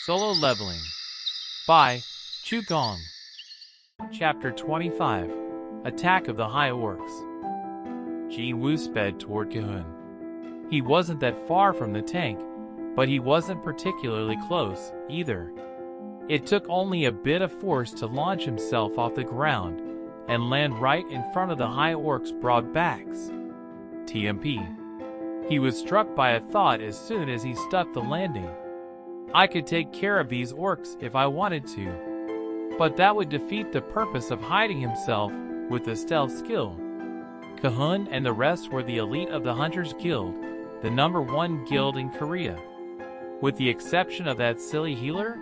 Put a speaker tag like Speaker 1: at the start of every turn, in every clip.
Speaker 1: Solo Leveling by Gong. Chapter 25 Attack of the High Orcs. Jinwoo sped toward Kahun. He wasn't that far from the tank, but he wasn't particularly close, either. It took only a bit of force to launch himself off the ground and land right in front of the High Orcs' broad backs. TMP. He was struck by a thought as soon as he stuck the landing. I could take care of these orcs if I wanted to, but that would defeat the purpose of hiding himself with the stealth skill. Kahun and the rest were the elite of the Hunters Guild, the #1 guild in Korea. With the exception of that silly healer,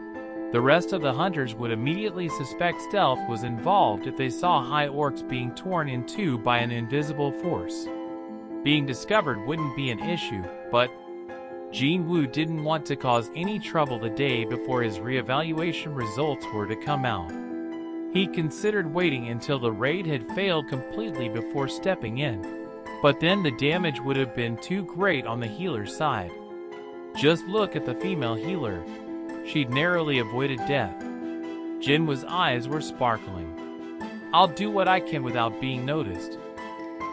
Speaker 1: the rest of the hunters would immediately suspect stealth was involved if they saw high orcs being torn in two by an invisible force. Being discovered wouldn't be an issue, but Jinwoo didn't want to cause any trouble the day before his reevaluation results were to come out. He considered waiting until the raid had failed completely before stepping in, but then the damage would have been too great on the healer's side. Just look at the female healer. She'd narrowly avoided death. Jinwoo's eyes were sparkling. I'll do what I can without being noticed.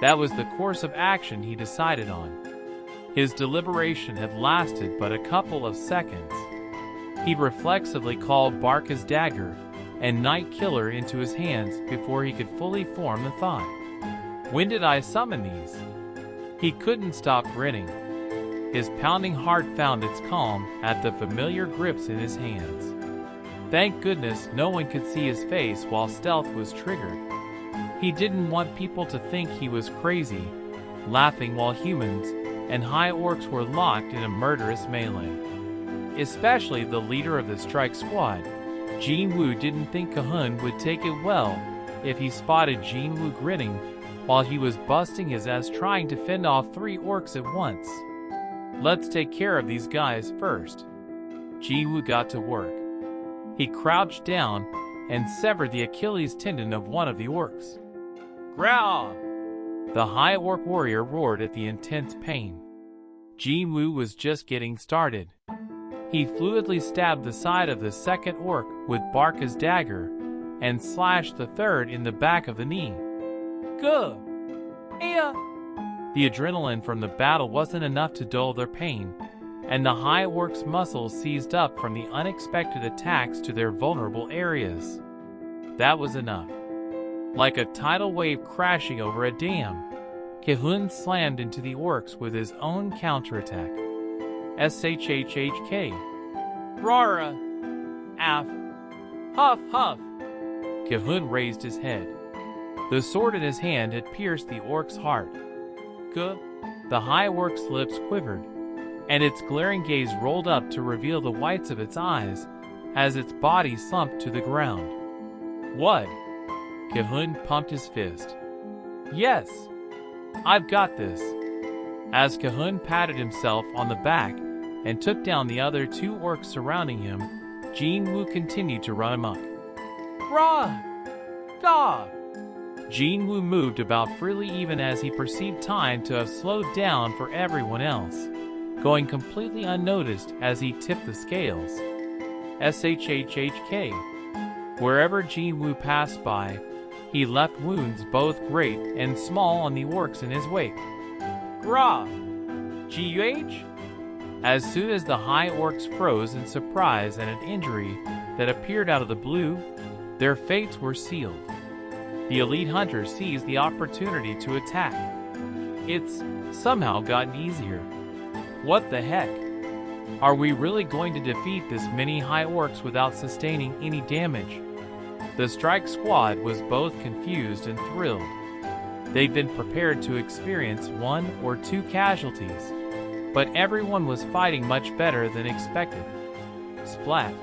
Speaker 1: That was the course of action he decided on. His deliberation had lasted but a couple of seconds. He reflexively called Barca's dagger and Night Killer into his hands before he could fully form the thought. When did I summon these? He couldn't stop grinning. His pounding heart found its calm at the familiar grips in his hands. Thank goodness no one could see his face while stealth was triggered. He didn't want people to think he was crazy, laughing while humans and high orcs were locked in a murderous melee. Especially the leader of the strike squad. Jinwoo didn't think Kahun would take it well if he spotted Jinwoo grinning while he was busting his ass trying to fend off 3 orcs at once. Let's take care of these guys first. Jinwoo got to work. He crouched down and severed the Achilles tendon of one of the orcs. Growl! The high orc warrior roared at the intense pain. Jinwoo was just getting started. He fluidly stabbed the side of the second orc with Barca's dagger and slashed the third in the back of the knee. Good! Yeah! The adrenaline from the battle wasn't enough to dull their pain, and the high orcs' muscles seized up from the unexpected attacks to their vulnerable areas. That was enough. Like a tidal wave crashing over a dam, Kahun slammed into the orcs with his own counterattack. SHHHK. Rara. Af. Huff huff. Kahun raised his head. The sword in his hand had pierced the orc's heart. Guh. The high orc's lips quivered, and its glaring gaze rolled up to reveal the whites of its eyes as its body slumped to the ground. What? Kahun pumped his fist. Yes, I've got this. As Kahun patted himself on the back and took down the other 2 orcs surrounding him, Jinwoo continued to run amok. Rah! Gah! Jinwoo moved about freely even as he perceived time to have slowed down for everyone else, going completely unnoticed as he tipped the scales. SHHHK. Wherever Jinwoo passed by, he left wounds both great and small on the orcs in his wake. Grah! GH? As soon as the high orcs froze in surprise at an injury that appeared out of the blue, their fates were sealed. The elite hunter seized the opportunity to attack. It's somehow gotten easier. What the heck? Are we really going to defeat this many high orcs without sustaining any damage? The strike squad was both confused and thrilled. They'd been prepared to experience 1 or 2 casualties, but everyone was fighting much better than expected. Splat!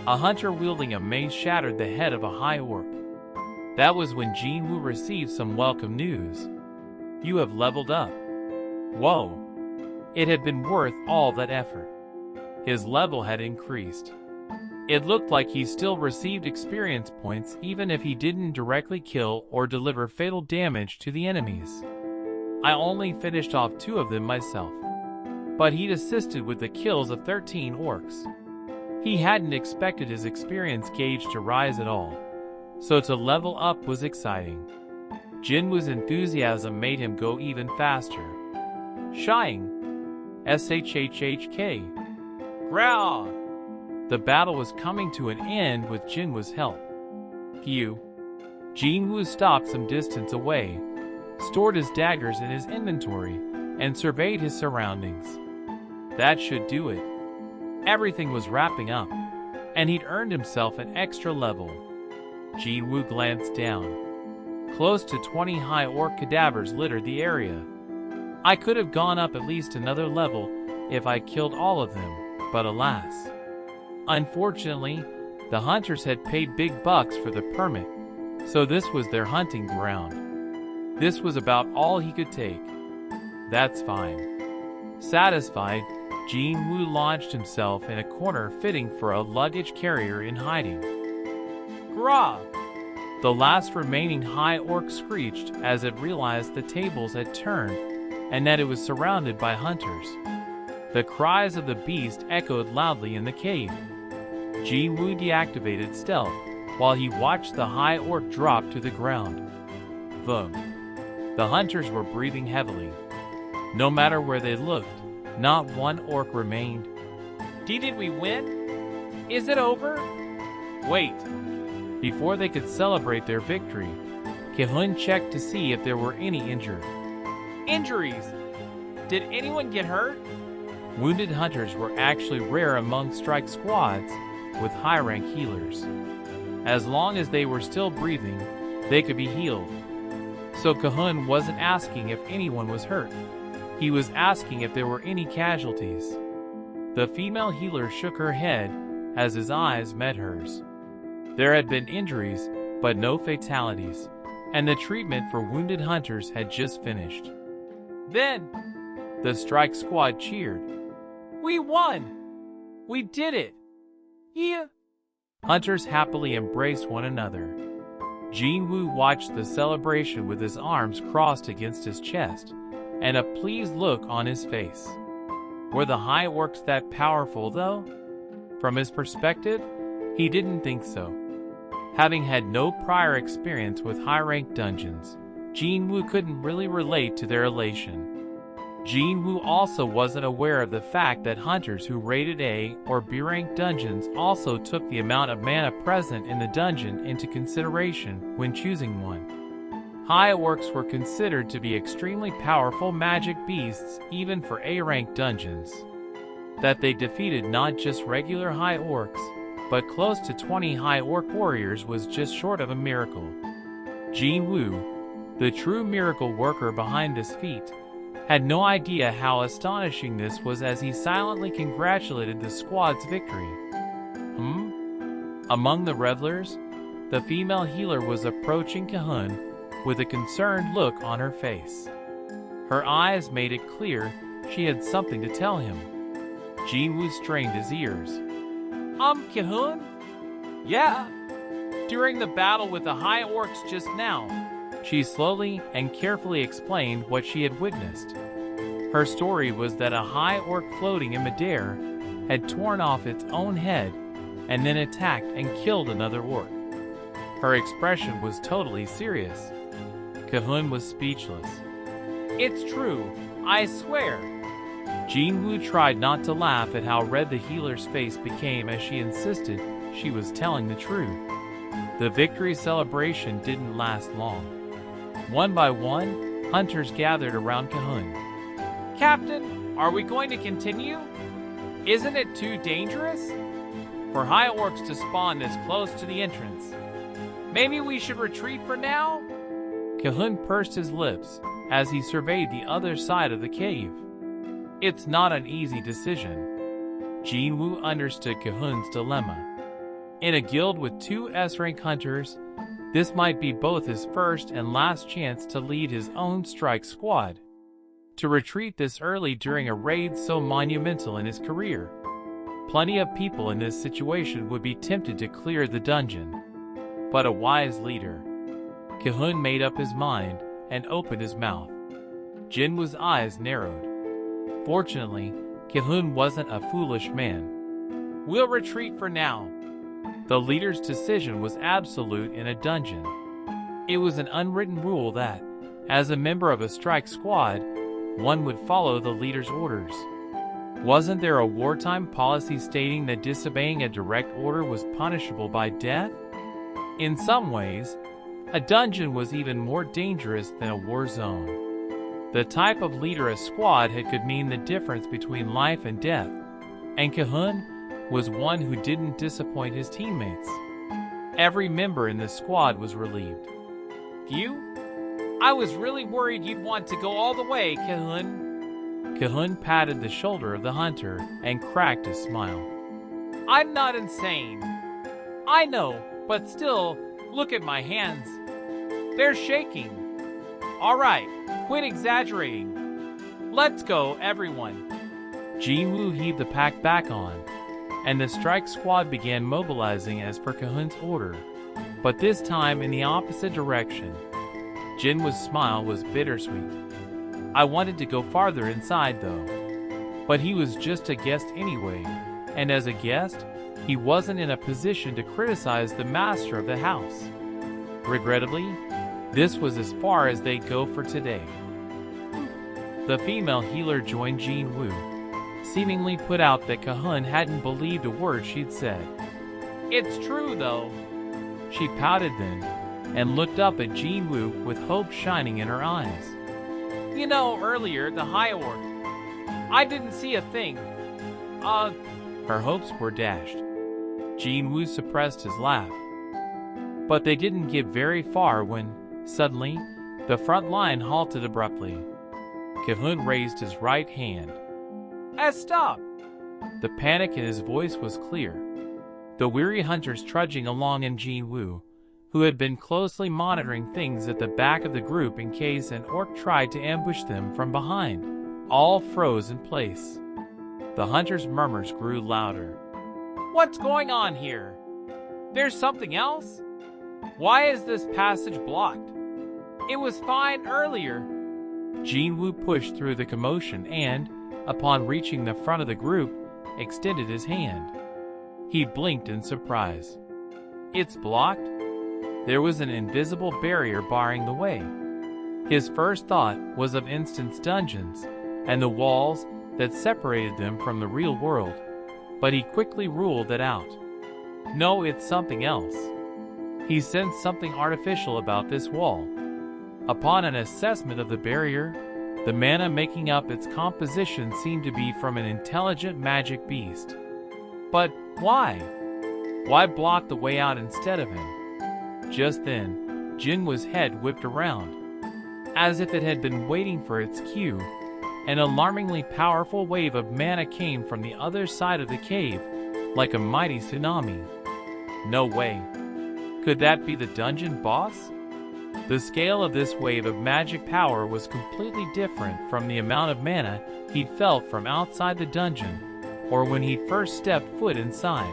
Speaker 1: A hunter wielding a mace shattered the head of a high orc. That was when Jinwoo received some welcome news. You have leveled up. Whoa! It had been worth all that effort. His level had increased. It looked like he still received experience points even if he didn't directly kill or deliver fatal damage to the enemies. I only finished off 2 of them myself, but he'd assisted with the kills of 13 orcs. He hadn't expected his experience gauge to rise at all, so to level up was exciting. Jinwoo's enthusiasm made him go even faster. Shying. SHHHK. Growl! The battle was coming to an end with Jinwoo's help. Phew. Jinwoo stopped some distance away, stored his daggers in his inventory, and surveyed his surroundings. That should do it. Everything was wrapping up, and he'd earned himself an extra level. Jinwoo glanced down. Close to 20 high orc cadavers littered the area. I could have gone up at least another level if I killed all of them, but alas. Unfortunately, the hunters had paid big bucks for the permit, so this was their hunting ground. This was about all he could take. That's fine. Satisfied, Jinwoo launched himself in a corner fitting for a luggage carrier in hiding. Grah! The last remaining high orc screeched as it realized the tables had turned and that it was surrounded by hunters. The cries of the beast echoed loudly in the cave. Jinwoo deactivated stealth while he watched the high orc drop to the ground. Boom. The hunters were breathing heavily. No matter where they looked, not one orc remained. Did we win? Is it over? Wait. Before they could celebrate their victory, Kihun checked to see if there were any injured. Injuries? Did anyone get hurt? Wounded hunters were actually rare among strike squads with high-rank healers. As long as they were still breathing, they could be healed. So Kihun wasn't asking if anyone was hurt. He was asking if there were any casualties. The female healer shook her head as his eyes met hers. There had been injuries, but no fatalities, and the treatment for wounded hunters had just finished. Then, the strike squad cheered. We won! We did it! Yeah! Hunters happily embraced one another. Jinwoo watched the celebration with his arms crossed against his chest, and a pleased look on his face. Were the high orcs that powerful, though? From his perspective, he didn't think so. Having had no prior experience with high-ranked dungeons, Jinwoo couldn't really relate to their elation. Jinwoo also wasn't aware of the fact that hunters who raided A or B-ranked dungeons also took the amount of mana present in the dungeon into consideration when choosing one. High orcs were considered to be extremely powerful magic beasts even for A-ranked dungeons. That they defeated not just regular high orcs, but close to 20 high orc warriors was just short of a miracle. Jinwoo, the true miracle worker behind this feat, had no idea how astonishing this was as he silently congratulated the squad's victory. Among the revelers, the female healer was approaching Kihun with a concerned look on her face. Her eyes made it clear she had something to tell him. Jinwoo strained his ears. Kihun? Yeah. During the battle with the high orcs just now, she slowly and carefully explained what she had witnessed. Her story was that a high orc floating in midair had torn off its own head and then attacked and killed another orc. Her expression was totally serious. Kihun was speechless. It's true, I swear. Jinwoo tried not to laugh at how red the healer's face became as she insisted she was telling the truth. The victory celebration didn't last long. One by one, hunters gathered around Kihun. Captain, are we going to continue? Isn't it too dangerous for high orcs to spawn this close to the entrance? Maybe we should retreat for now? Kihun pursed his lips as he surveyed the other side of the cave. It's not an easy decision. Jinwoo understood Kihun's dilemma. In a guild with 2 S-rank hunters, this might be both his first and last chance to lead his own strike squad. To retreat this early during a raid so monumental in his career. Plenty of people in this situation would be tempted to clear the dungeon. But a wise leader. Kihun made up his mind and opened his mouth. Jinwoo's eyes narrowed. Fortunately, Kihun wasn't a foolish man. We'll retreat for now. The leader's decision was absolute in a dungeon. It was an unwritten rule that, as a member of a strike squad, one would follow the leader's orders. Wasn't there a wartime policy stating that disobeying a direct order was punishable by death? In some ways, a dungeon was even more dangerous than a war zone. The type of leader a squad had could mean the difference between life and death, and Cahun was one who didn't disappoint his teammates. Every member in the squad was relieved. "You? I was really worried you'd want to go all the way, Cahun." Cahun patted the shoulder of the hunter and cracked a smile. "I'm not insane. I know, but still, look at my hands. They're shaking. All right, quit exaggerating. Let's go, everyone." Jinwoo heaved the pack back on, and the strike squad began mobilizing as per Cahun's order, but this time in the opposite direction. Jinwoo's smile was bittersweet. I wanted to go farther inside though. But he was just a guest anyway, and as a guest, he wasn't in a position to criticize the master of the house. Regrettably, this was as far as they'd go for today. The female healer joined Jinwoo, seemingly put out that Cahun hadn't believed a word she'd said. "It's true though." She pouted then, and looked up at Jinwoo with hope shining in her eyes. "You know, earlier, the high orc, I didn't see a thing. Her hopes were dashed. Jinwoo suppressed his laugh. But they didn't get very far when, suddenly, the front line halted abruptly. Cahun raised his right hand. Stop!" The panic in his voice was clear. The weary hunters trudging along in Jinwoo, who had been closely monitoring things at the back of the group in case an orc tried to ambush them from behind, all froze in place. The hunters' murmurs grew louder. "What's going on here? There's something else? Why is this passage blocked? It was fine earlier." Jinwoo pushed through the commotion and, upon reaching the front of the group, extended his hand. He blinked in surprise. "It's blocked?" There was an invisible barrier barring the way. His first thought was of Instance dungeons and the walls that separated them from the real world, but he quickly ruled that out. No, it's something else. He sensed something artificial about this wall. Upon an assessment of the barrier, the mana making up its composition seemed to be from an intelligent magic beast. But why? Why block the way out instead of him? Just then, Jinwoo's head whipped around. As if it had been waiting for its cue, an alarmingly powerful wave of mana came from the other side of the cave, like a mighty tsunami. No way. Could that be the dungeon boss? The scale of this wave of magic power was completely different from the amount of mana he'd felt from outside the dungeon, or when he'd first stepped foot inside.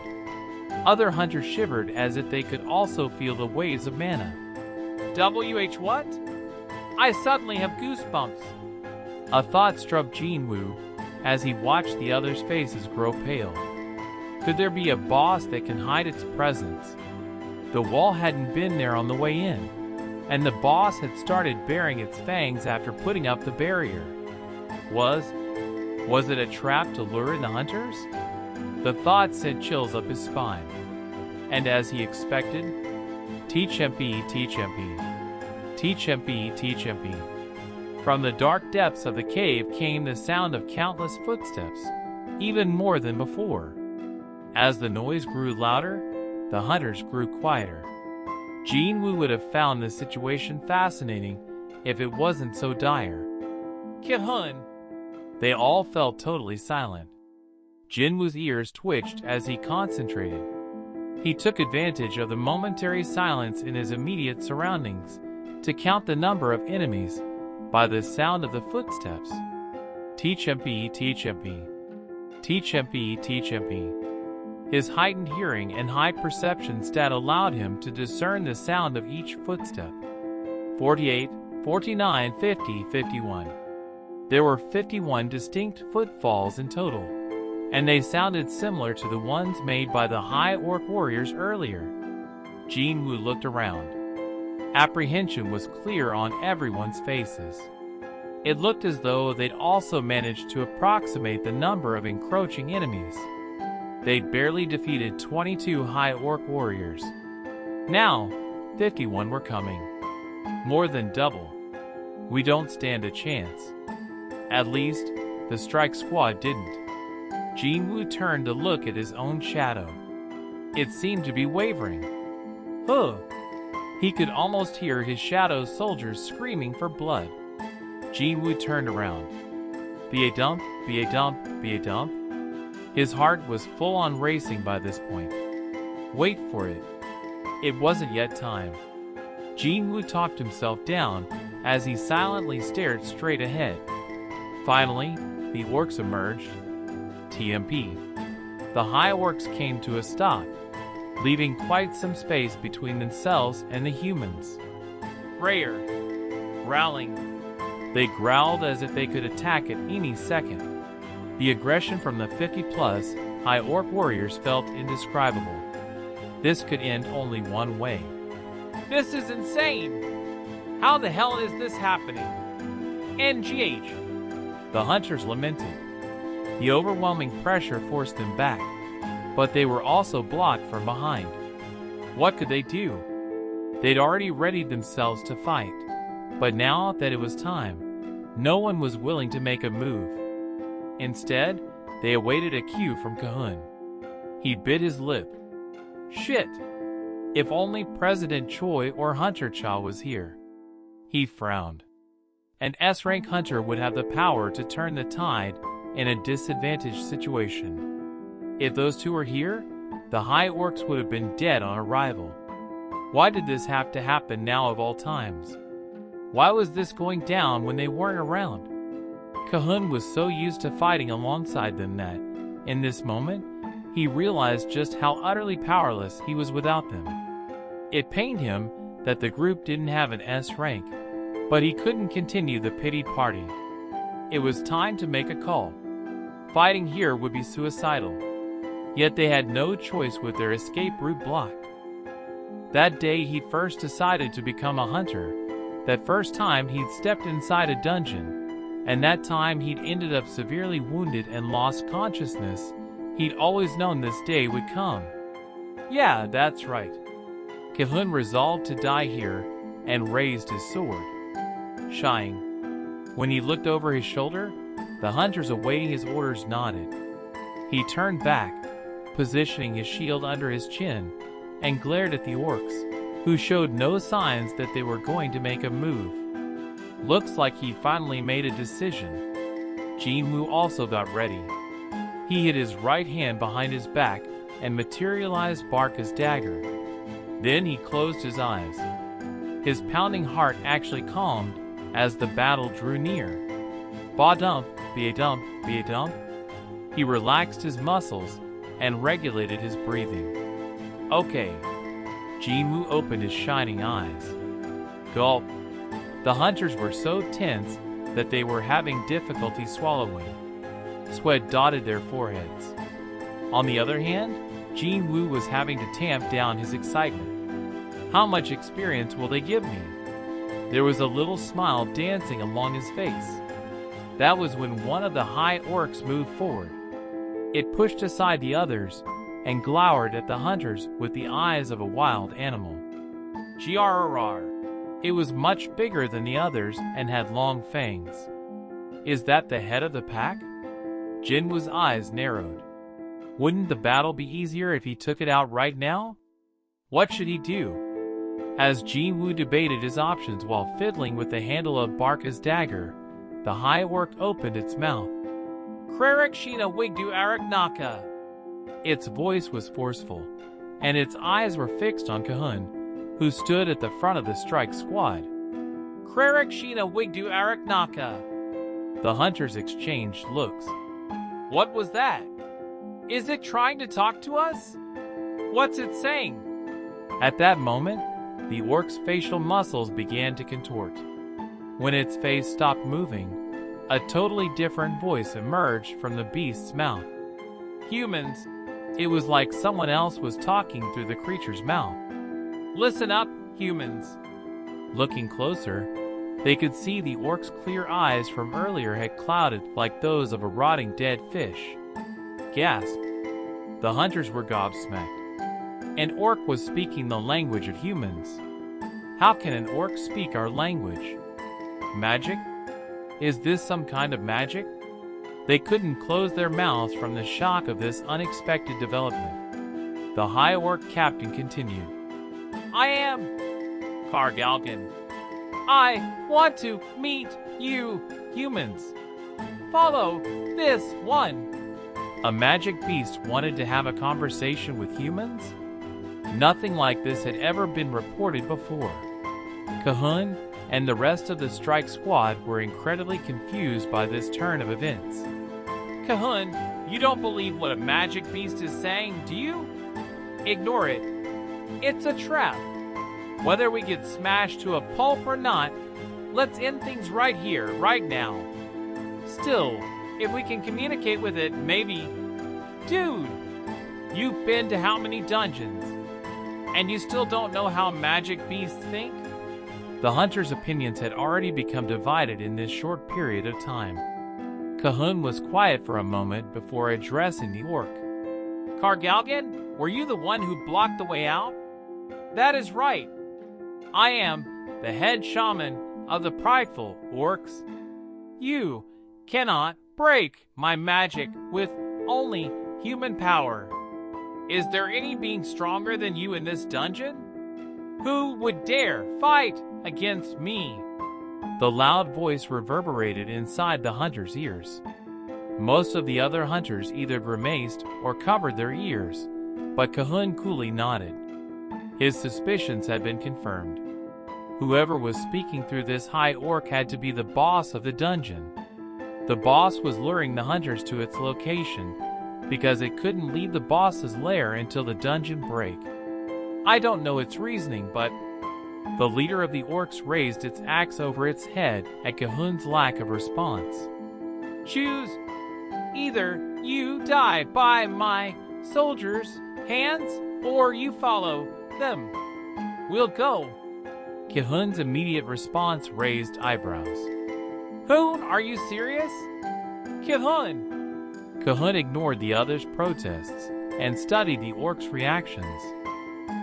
Speaker 1: Other hunters shivered as if they could also feel the waves of mana. What? I suddenly have goosebumps. A thought struck Jinwoo as he watched the others' faces grow pale. Could there be a boss that can hide its presence? The wall hadn't been there on the way in, and the boss had started baring its fangs after putting up the barrier. Was it a trap to lure in the hunters? The thought sent chills up his spine. And as he expected, T-Chempy, T-Chempy, T-Chempy, T-Chempy. From the dark depths of the cave came the sound of countless footsteps, even more than before. As the noise grew louder, the hunters grew quieter. Jinwoo would have found this situation fascinating if it wasn't so dire. Cahun! They all fell totally silent. Jinwoo's ears twitched as he concentrated. He took advantage of the momentary silence in his immediate surroundings to count the number of enemies by the sound of the footsteps. T-Chempy, T-Chempy, T-Chempy, T-Chempy. His heightened hearing and high perception stat allowed him to discern the sound of each footstep. 48, 49, 50, 51. There were 51 distinct footfalls in total, and they sounded similar to the ones made by the High Orc warriors earlier. Jinwoo looked around. Apprehension was clear on everyone's faces. It looked as though they'd also managed to approximate the number of encroaching enemies. They'd barely defeated 22 High Orc warriors. Now, 51 were coming. More than double. We don't stand a chance. At least, the strike squad didn't. Jinwoo turned to look at his own shadow. It seemed to be wavering. Huh! He could almost hear his shadow's soldiers screaming for blood. Jinwoo turned around. Be a dump, be a dump, be a dump. His heart was full on racing by this point. Wait for it. It wasn't yet time. Jinwoo talked himself down as he silently stared straight ahead. Finally, the orcs emerged. TMP. The High Orcs came to a stop, leaving quite some space between themselves and the humans. Grayer. Growling. They growled as if they could attack at any second. The aggression from the 50-plus High Orc warriors felt indescribable. This could end only one way. This is insane! How the hell is this happening? NGH. The hunters lamented. The overwhelming pressure forced them back, but they were also blocked from behind. What could they do? They'd already readied themselves to fight, but now that it was time, no one was willing to make a move. Instead, they awaited a cue from Kahun. He bit his lip. Shit! If only President Choi or Hunter Cha was here. He frowned. An S-rank hunter would have the power to turn the tide in a disadvantaged situation. If those two were here, the High Orcs would have been dead on arrival. Why did this have to happen now of all times? Why was this going down when they weren't around? Kahun was so used to fighting alongside them that, in this moment, he realized just how utterly powerless he was without them. It pained him that the group didn't have an S rank, but he couldn't continue the pitied party. It was time to make a call. Fighting here would be suicidal. Yet they had no choice with their escape route blocked. That day he'd first decided to become a hunter. That first time he'd stepped inside a dungeon, and that time he'd ended up severely wounded and lost consciousness, he'd always known this day would come. Yeah, that's right. Kahun resolved to die here and raised his sword. Shying. When he looked over his shoulder, the hunters awaiting his orders nodded. He turned back, positioning his shield under his chin, and glared at the orcs, who showed no signs that they were going to make a move. Looks like he finally made a decision. Jinwoo also got ready. He hid his right hand behind his back and materialized Barca's dagger. Then he closed his eyes. His pounding heart actually calmed as the battle drew near. Ba dump, be a dump, be a dump. He relaxed his muscles and regulated his breathing. Okay. Jinwoo opened his shining eyes. Gulp. The hunters were so tense that they were having difficulty swallowing. Sweat dotted their foreheads. On the other hand, Jinwoo was having to tamp down his excitement. How much experience will they give me? There was a little smile dancing along his face. That was when one of the High Orcs moved forward. It pushed aside the others and glowered at the hunters with the eyes of a wild animal. Grrr. It was much bigger than the others and had long fangs. Is that the head of the pack? Jinwoo's eyes narrowed. Wouldn't the battle be easier if he took it out right now? What should he do? As Jinwoo debated his options while fiddling with the handle of Barca's dagger, the High Orc opened its mouth. Krerik Shina Wigdu Arak Naka. Its voice was forceful, and its eyes were fixed on Kahun, who stood at the front of the strike squad. Krerik Shina Wigdu Arak Naka. The hunters exchanged looks. What was that? Is it trying to talk to us? What's it saying? At that moment, the orc's facial muscles began to contort. When its face stopped moving, a totally different voice emerged from the beast's mouth. Humans. It was like someone else was talking through the creature's mouth. Listen up, humans. Looking closer, they could see the orc's clear eyes from earlier had clouded like those of a rotting dead fish. Gasp. The hunters were gobsmacked. An orc was speaking the language of humans. How can an orc speak our language? Magic? Is this some kind of magic? They couldn't close their mouths from the shock of this unexpected development. The High Orc captain continued. I am Kargalgan. I want to meet you, humans. Follow this one. A magic beast wanted to have a conversation with humans? Nothing like this had ever been reported before. Cahun and the rest of the strike squad were incredibly confused by this turn of events. Cahun, you don't believe what a magic beast is saying, do you? Ignore it. It's a trap. Whether we get smashed to a pulp or not, let's end things right here, right now. Still, if we can communicate with it, maybe... Dude, you've been to how many dungeons? And you still don't know how magic beasts think? The hunters' opinions had already become divided in this short period of time. Cahun was quiet for a moment before addressing the orc. Kargalgan, were you the one who blocked the way out? That is right. I am the head shaman of the prideful orcs. You cannot break my magic with only human power. Is there any being stronger than you in this dungeon? Who would dare fight against me? The loud voice reverberated inside the hunter's ears. Most of the other hunters either grimaced or covered their ears, but Cahun coolly nodded. His suspicions had been confirmed. Whoever was speaking through this high orc had to be the boss of the dungeon. The boss was luring the hunters to its location because it couldn't leave the boss's lair until the dungeon break. I don't know its reasoning, but the leader of the orcs raised its axe over its head at Cahun's lack of response. Choose. Either you die by my soldiers' hands, or you follow them. We'll go. Cahun's immediate response raised eyebrows. Cahun, are you serious? Cahun! Cahun ignored the others' protests and studied the orc's reactions.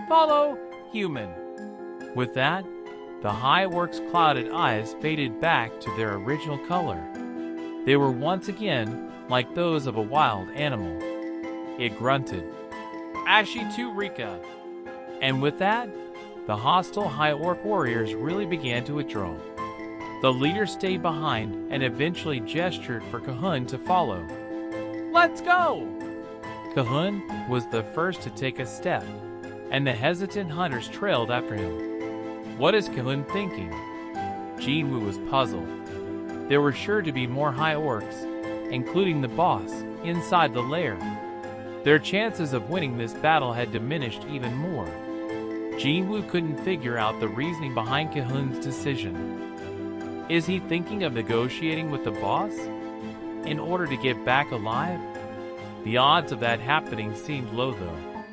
Speaker 1: Follow human. With that, the high orc's clouded eyes faded back to their original color. They were once again like those of a wild animal. It grunted, Ashi tu Rika. And with that, the hostile high orc warriors really began to withdraw. The leader stayed behind and eventually gestured for Cahun to follow. Let's go! Cahun was the first to take a step, and the hesitant hunters trailed after him. What is Cahun thinking? Jinwu was puzzled. There were sure to be more high orcs, including the boss, inside the lair. Their chances of winning this battle had diminished even more. Jinwu couldn't figure out the reasoning behind Cahun's decision. Is he thinking of negotiating with the boss in order to get back alive? The odds of that happening seemed low, though.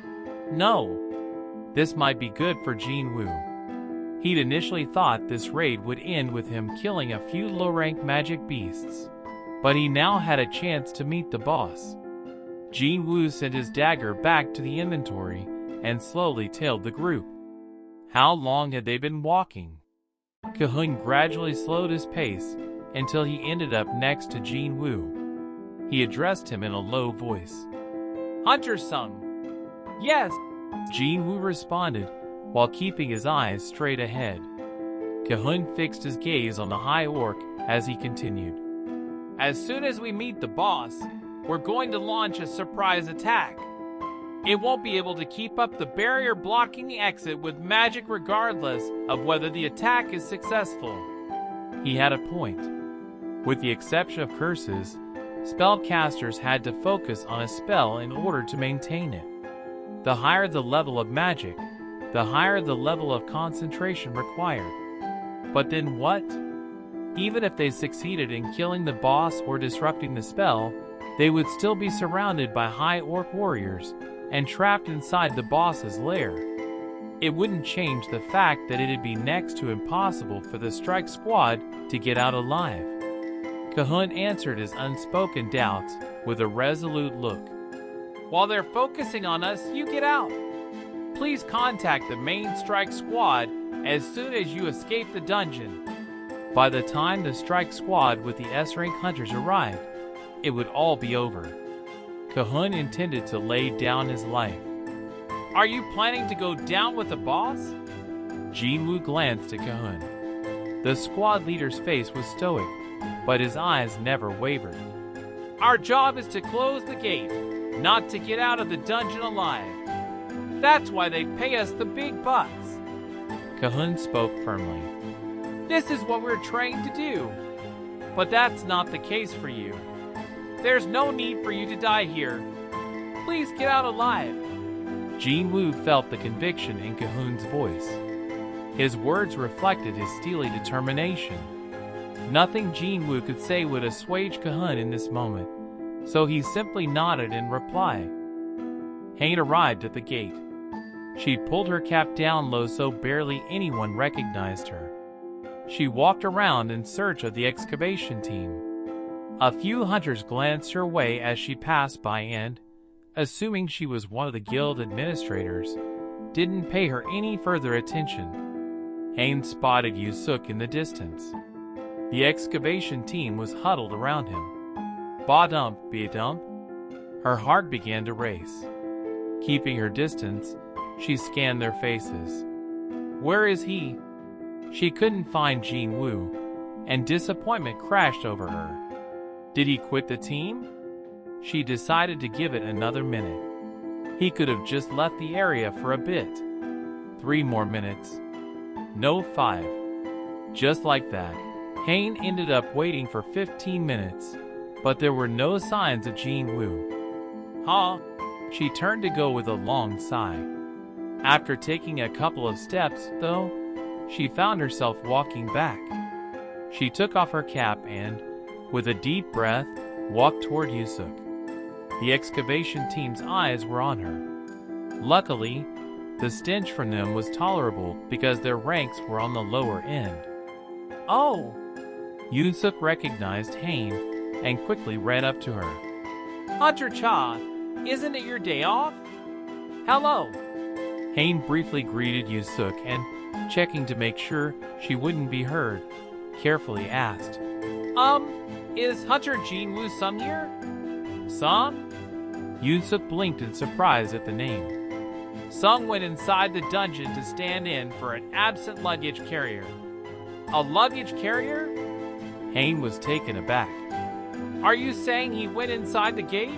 Speaker 1: No, this might be good for Jinwu. He'd initially thought this raid would end with him killing a few low-rank magic beasts, but he now had a chance to meet the boss. Jinwu sent his dagger back to the inventory and slowly tailed the group. How long had they been walking? Cahun gradually slowed his pace until he ended up next to Jinwu. He addressed him in a low voice. Hunter Sung. Yes, Jinwu responded while keeping his eyes straight ahead. Cahun fixed his gaze on the high orc as he continued. As soon as we meet the boss, we're going to launch a surprise attack. It won't be able to keep up the barrier blocking the exit with magic regardless of whether the attack is successful. He had a point. With the exception of curses, spellcasters had to focus on a spell in order to maintain it. The higher the level of magic, the higher the level of concentration required. But then what? Even if they succeeded in killing the boss or disrupting the spell, they would still be surrounded by high orc warriors and trapped inside the boss's lair. It wouldn't change the fact that it'd be next to impossible for the strike squad to get out alive. Cahun answered his unspoken doubts with a resolute look. While they're focusing on us, you get out. Please contact the main strike squad as soon as you escape the dungeon. By the time the strike squad with the S-rank hunters arrived, it would all be over. Cahun intended to lay down his life. Are you planning to go down with the boss? Jinwoo glanced at Cahun. The squad leader's face was stoic, but his eyes never wavered. Our job is to close the gate, not to get out of the dungeon alive. That's why they pay us the big bucks. Cahun spoke firmly. This is what we're trained to do. But that's not the case for you. There's no need for you to die here. Please get out alive. Jinwoo felt the conviction in Cahun's voice. His words reflected his steely determination. Nothing Jinwoo could say would assuage Cahun in this moment, so he simply nodded in reply. Hain arrived at the gate. She'd pulled her cap down low so barely anyone recognized her. She walked around in search of the excavation team. A few hunters glanced her way as she passed by and, assuming she was one of the guild administrators, didn't pay her any further attention. Hain spotted Yusuk in the distance. The excavation team was huddled around him. Ba-dump, be-dump. Her heart began to race. Keeping her distance, she scanned their faces. Where is he? She couldn't find Jinwoo, and disappointment crashed over her. Did he quit the team? She decided to give it another minute. He could have just left the area for a bit. 3 more minutes. No, 5. Just like that, Hain ended up waiting for 15 minutes, but there were no signs of Jinwoo. Huh? She turned to go with a long sigh. After taking a couple of steps, though, she found herself walking back. She took off her cap and, with a deep breath, walked toward Yusuk. The excavation team's eyes were on her. Luckily, the stench from them was tolerable because their ranks were on the lower end. Oh! Yusuk recognized Hain and quickly ran up to her. Hunter Cha, isn't it your day off? Hello! Hain briefly greeted Yusuk and, checking to make sure she wouldn't be heard, carefully asked, is Hunter Jinwoo Sung here? Sung? Yusuk blinked in surprise at the name. Sung went inside the dungeon to stand in for an absent luggage carrier. A luggage carrier? Hain was taken aback. Are you saying he went inside the gate?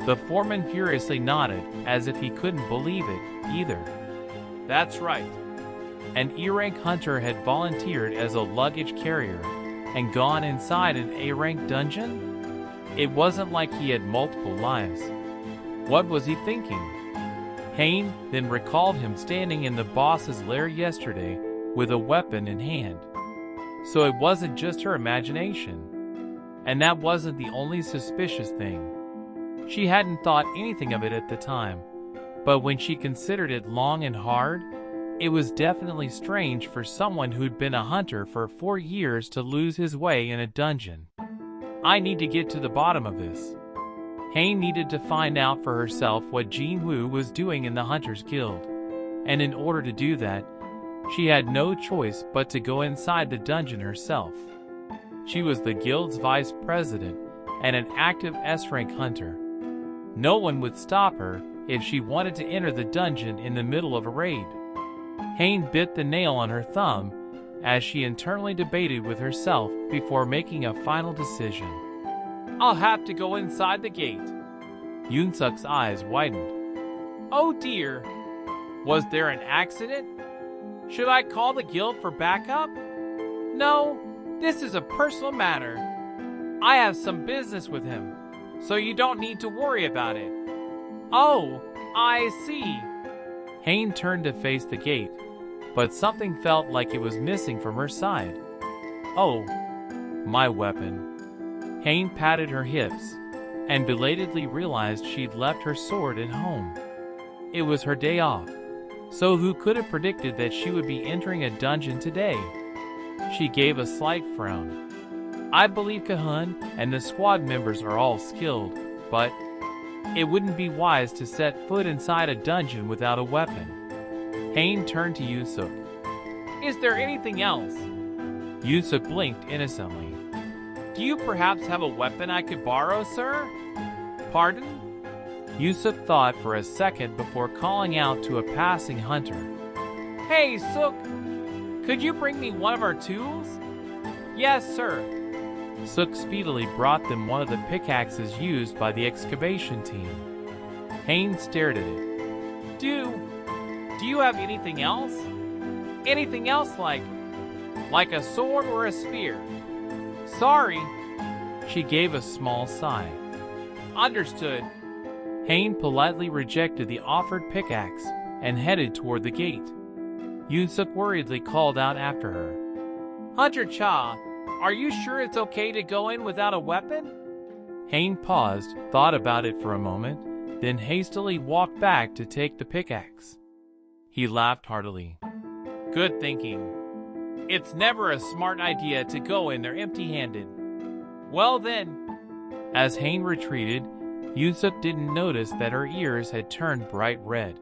Speaker 1: The foreman furiously nodded as if he couldn't believe it either. That's right. An E-rank hunter had volunteered as a luggage carrier and gone inside an A-rank dungeon? It wasn't like he had multiple lives. What was he thinking? Hain then recalled him standing in the boss's lair yesterday with a weapon in hand. So it wasn't just her imagination. And that wasn't the only suspicious thing. She hadn't thought anything of it at the time, but when she considered it long and hard, it was definitely strange for someone who'd been a hunter for 4 years to lose his way in a dungeon. I need to get to the bottom of this. Hain needed to find out for herself what Jinwoo was doing in the Hunters Guild, and in order to do that, she had no choice but to go inside the dungeon herself. She was the guild's vice president and an active S-rank hunter. No one would stop her if she wanted to enter the dungeon in the middle of a raid. Hain bit the nail on her thumb as she internally debated with herself before making a final decision. I'll have to go inside the gate. Yunsuk's eyes widened. Oh dear! Was there an accident? Should I call the guild for backup? No, this is a personal matter. I have some business with him, so you don't need to worry about it. Oh, I see. Hain turned to face the gate, but something felt like it was missing from her side. Oh, my weapon. Hain patted her hips, and belatedly realized she'd left her sword at home. It was her day off, so who could have predicted that she would be entering a dungeon today? She gave a slight frown. I believe Cahun and the squad members are all skilled, but it wouldn't be wise to set foot inside a dungeon without a weapon. Hain turned to Yusuk. Is there anything else? Yusuk blinked innocently. Do you perhaps have a weapon I could borrow, sir? Pardon? Yusuk thought for a second before calling out to a passing hunter. Hey, Suk! Could you bring me one of our tools? Yes, sir. Suk speedily brought them one of the pickaxes used by the excavation team. Hain stared at it. Do you have anything else? Anything else like a sword or a spear? Sorry. She gave a small sigh. Understood. Hain politely rejected the offered pickaxe and headed toward the gate. Yusuk worriedly called out after her. Hunter Cha, are you sure it's okay to go in without a weapon? Hain paused, thought about it for a moment, then hastily walked back to take the pickaxe. He laughed heartily. Good thinking. It's never a smart idea to go in there empty-handed. Well then. As Hain retreated, Yusuk didn't notice that her ears had turned bright red.